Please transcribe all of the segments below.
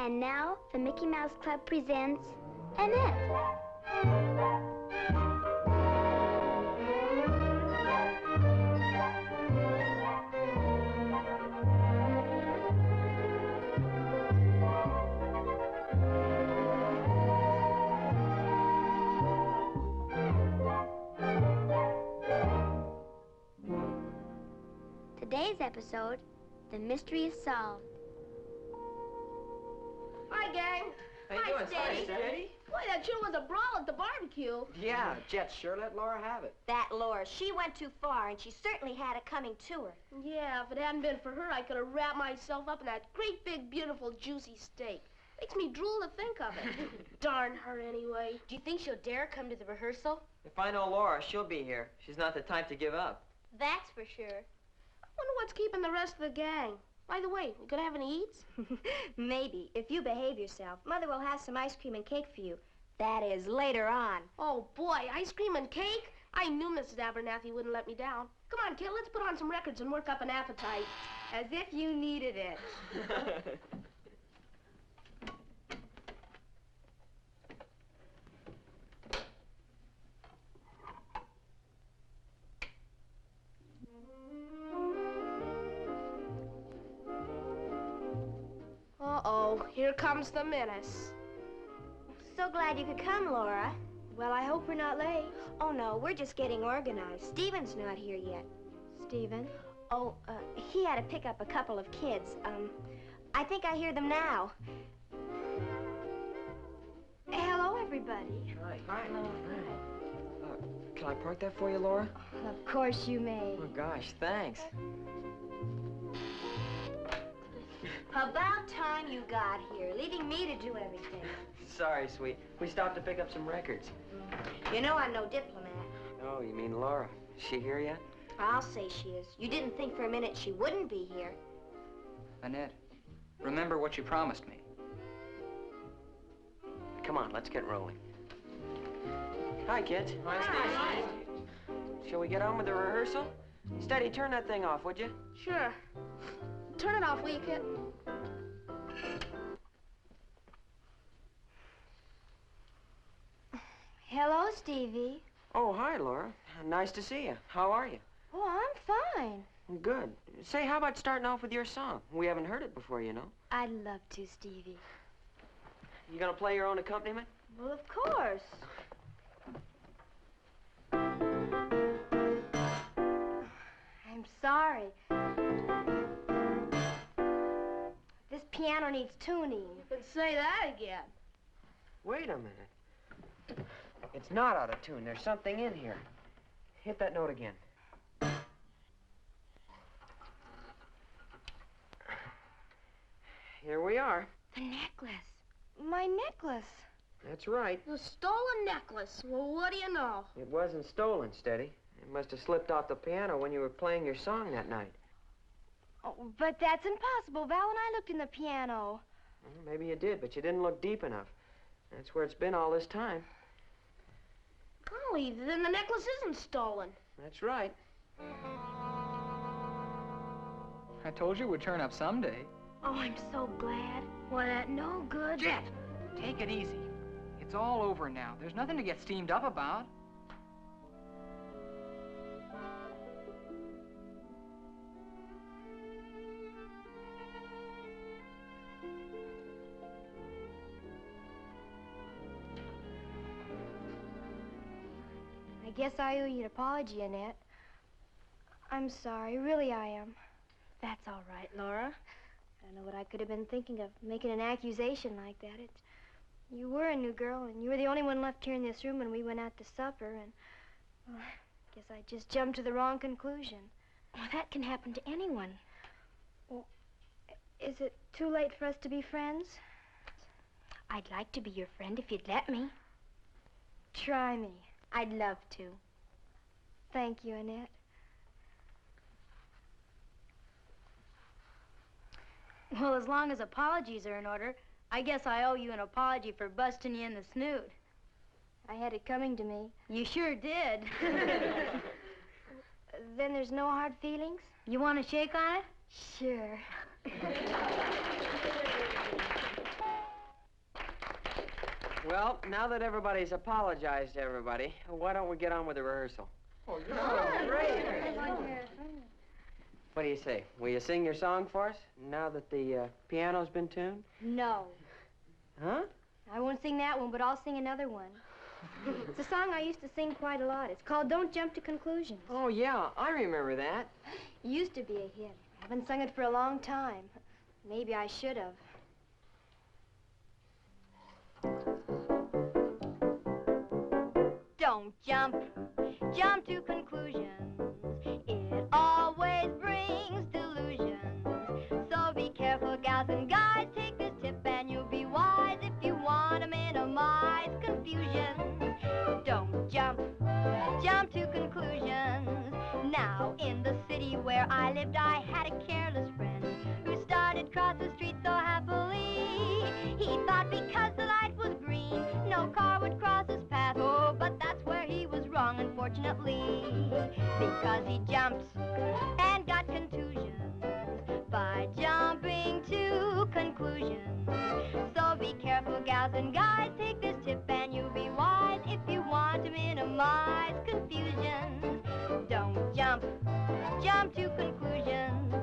And now, the Mickey Mouse Club presents Annette. Today's episode, the mystery is solved. Hi, gang. How you doing, Steady? Boy, that sure was a brawl at the barbecue. Yeah, Jet sure let Laura have it. That Laura, she went too far, and she certainly had it coming to her. Yeah, if it hadn't been for her, I could have wrapped myself up in that great, big, beautiful, juicy steak. Makes me drool to think of it. Darn her, anyway. Do you think she'll dare come to the rehearsal? If I know Laura, she'll be here. She's not the type to give up. That's for sure. I wonder what's keeping the rest of the gang. By the way, you gonna have any eats? Maybe. If you behave yourself, Mother will have some ice cream and cake for you. That is, later on. Oh, boy, ice cream and cake? I knew Mrs. Abernathy wouldn't let me down. Come on, kid, let's put on some records and work up an appetite. As if you needed it. Uh-oh, here comes the menace. So glad you could come, Laura. Well, I hope we're not late. Oh, no, we're just getting organized. Stephen's not here yet. Stephen? Oh, he had to pick up a couple of kids. I think I hear them now. Hello, everybody. Hi. Hi. Can I park that for you, Laura? Of course you may. Oh, gosh, thanks. About time you got here, leaving me to do everything. Sorry, sweet. We stopped to pick up some records. You know I'm no diplomat. Oh, you mean Laura? Is she here yet? I'll say she is. You didn't think for a minute she wouldn't be here. Annette, remember what you promised me. Come on, let's get rolling. Hi, kids. Hi, Steve. Shall we get on with the rehearsal? Steady, turn that thing off, would you? Sure. Turn it off, will you, kid? Hello, Stevie. Oh, hi, Laura. Nice to see you. How are you? Oh, I'm fine. Good. Say, how about starting off with your song? We haven't heard it before, you know. I'd love to, Stevie. You gonna play your own accompaniment? Well, of course. I'm sorry. This piano needs tuning. You can say that again. Wait a minute. It's not out of tune. There's something in here. Hit that note again. Here we are. The necklace. My necklace. That's right. The stolen necklace. Well, what do you know? It wasn't stolen, Steady. It must have slipped off the piano when you were playing your song that night. Oh, but that's impossible. Val and I looked in the piano. Well, maybe you did, but you didn't look deep enough. That's where it's been all this time. Golly, then the necklace isn't stolen. That's right. I told you it would turn up someday. Oh, I'm so glad. Well, that no good. Jet, take it easy. It's all over now. There's nothing to get steamed up about. I guess I owe you an apology, Annette. I'm sorry, really I am. That's all right, Laura. I don't know what I could have been thinking of, making an accusation like that. You were a new girl, and you were the only one left here in this room when we went out to supper, and, well, I guess I just jumped to the wrong conclusion. Well, that can happen to anyone. Well, is it too late for us to be friends? I'd like to be your friend if you'd let me. Try me. I'd love to. Thank you, Annette. Well, as long as apologies are in order, I guess I owe you an apology for busting you in the snoot. I had it coming to me. You sure did. Then there's no hard feelings? You want to shake on it? Sure. Well, now that everybody's apologized to everybody, why don't we get on with the rehearsal? Oh, great. What do you say? Will you sing your song for us, now that the piano's been tuned? No. Huh? I won't sing that one, but I'll sing another one. It's a song I used to sing quite a lot. It's called Don't Jump to Conclusions. Oh, yeah, I remember that. It used to be a hit. I haven't sung it for a long time. Maybe I should have. Don't jump to conclusions. It always brings delusions. So be careful, gals and guys. Take this tip and you'll be wise if you want to minimize confusion. Don't jump to conclusions. Now, in the city where I lived, I had a careless friend who started across the street so happily. He thought because the light was green, no car would cross his path. Oh, but that's where he was wrong, unfortunately, because he jumped and got contusions by jumping to conclusions. So be careful, gals and guys. Take this tip and you'll be wise if you want to minimize confusions. Don't jump to conclusions.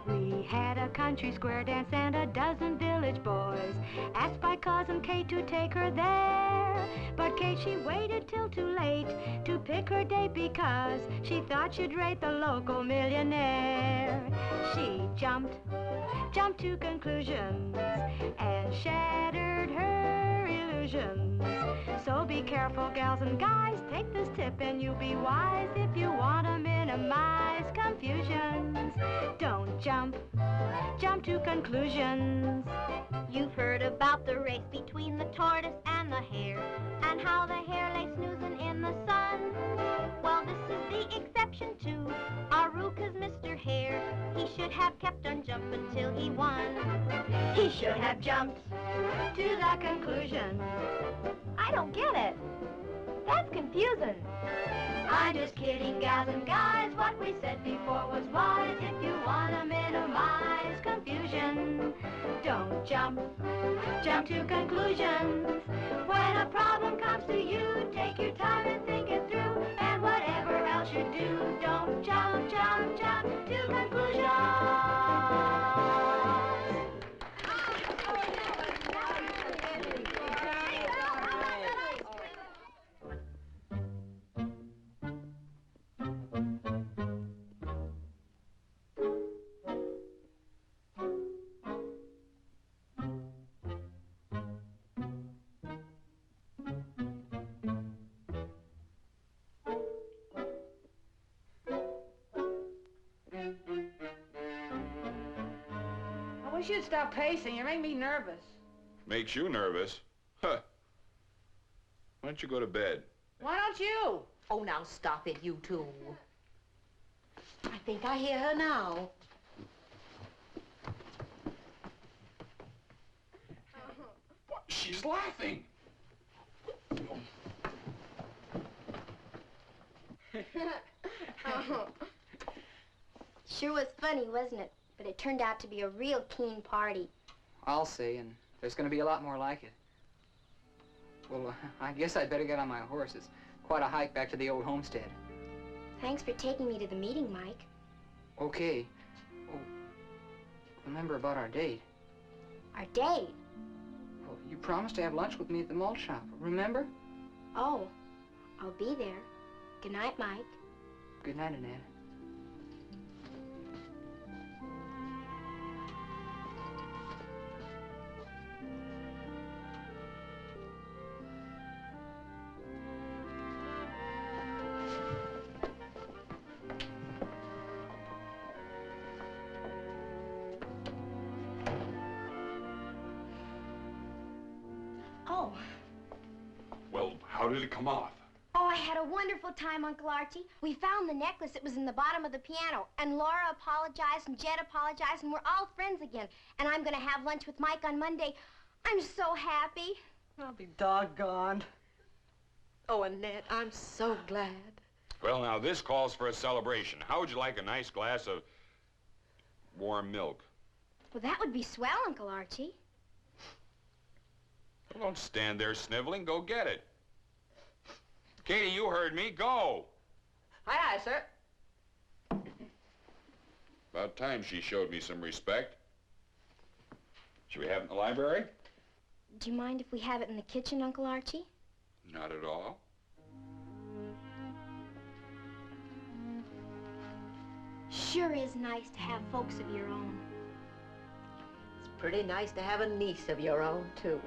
We had a country square dance and a dozen village boys asked by Cousin Kate to take her there. But Kate, she waited till too late to pick her date because she thought she'd rate the local millionaire. She jumped to conclusions and shattered her illusions. So be careful, gals and guys. Take this tip and you'll be wise if you want to minimize confusions. Don't jump to conclusions. You've heard about the race between the tortoise and the hare, and how the hare lay snoozing in the sun. Well, this is the exception to our rule, 'cause Mr. Hare, he should have kept on jumping till he won. He should have jumped to the conclusion. I don't get it. That's confusing. I'm just kidding, gals and guys. What we said before was wise if you want to minimize confusion. Don't jump to conclusions. When a problem comes to you, take your time and think it through. And whatever else you do, don't jump to conclusions. I wish you'd stop pacing. You make me nervous. Makes you nervous? Huh. Why don't you go to bed? Why don't you? Oh, now stop it, you two. I think I hear her now. What? She's laughing. Sure was funny, wasn't it? But it turned out to be a real keen party. I'll say, and there's going to be a lot more like it. Well, I guess I'd better get on my horse. It's quite a hike back to the old homestead. Thanks for taking me to the meeting, Mike. Okay. Oh, remember about our date. Our date? Well, you promised to have lunch with me at the malt shop, remember? Oh, I'll be there. Good night, Mike. Good night, Annette. Oh. Well, how did it come off? Oh, I had a wonderful time, Uncle Archie. We found the necklace. It was in the bottom of the piano. And Laura apologized and Jed apologized and we're all friends again. And I'm going to have lunch with Mike on Monday. I'm so happy. I'll be doggone. Oh, Annette, I'm so glad. Well, now, this calls for a celebration. How would you like a nice glass of warm milk? Well, that would be swell, Uncle Archie. Well, don't stand there sniveling. Go get it. Katie, you heard me. Go. Aye, aye, sir. About time she showed me some respect. Should we have it in the library? Do you mind if we have it in the kitchen, Uncle Archie? Not at all. Sure is nice to have folks of your own. It's pretty nice to have a niece of your own, too.